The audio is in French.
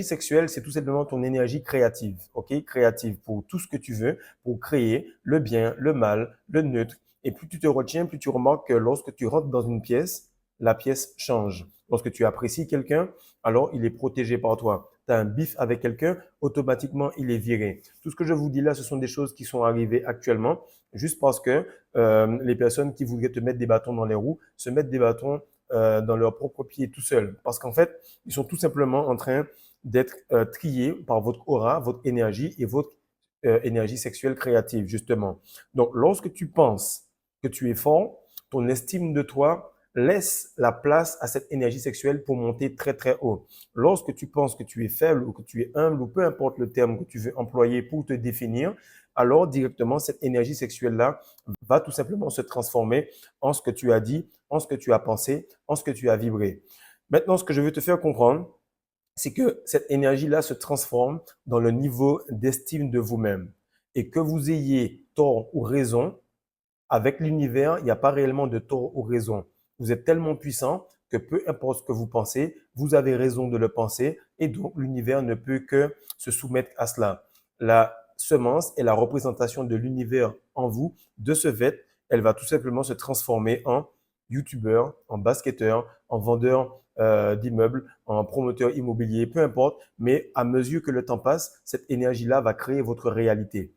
Sexuelle, c'est tout simplement ton énergie créative, ok? Créative pour tout ce que tu veux, pour créer le bien, le mal, le neutre. Et plus tu te retiens, plus tu remarques que lorsque tu rentres dans une pièce, la pièce change. Lorsque tu apprécies quelqu'un, alors il est protégé par toi. Tu as un bif avec quelqu'un, automatiquement il est viré. Tout ce que je vous dis là, ce sont des choses qui sont arrivées actuellement, juste parce que les personnes qui voudraient te mettre des bâtons dans les roues se mettent des bâtons dans leurs propres pieds tout seuls. Parce qu'en fait, ils sont tout simplement en train d'être trié par votre aura, votre énergie et votre énergie sexuelle créative, justement. Donc, lorsque tu penses que tu es fort, ton estime de toi laisse la place à cette énergie sexuelle pour monter très, très haut. Lorsque tu penses que tu es faible ou que tu es humble ou peu importe le terme que tu veux employer pour te définir, alors directement, cette énergie sexuelle-là va tout simplement se transformer en ce que tu as dit, en ce que tu as pensé, en ce que tu as vibré. Maintenant, ce que je veux te faire comprendre, c'est que cette énergie-là se transforme dans le niveau d'estime de vous-même. Et que vous ayez tort ou raison, avec l'univers, il n'y a pas réellement de tort ou raison. Vous êtes tellement puissant que peu importe ce que vous pensez, vous avez raison de le penser et donc l'univers ne peut que se soumettre à cela. La semence est la représentation de l'univers en vous. De ce fait, elle va tout simplement se transformer en youtubeur, en basketteur, en vendeur d'immeubles, en promoteur immobilier, peu importe. Mais à mesure que le temps passe, cette énergie-là va créer votre réalité.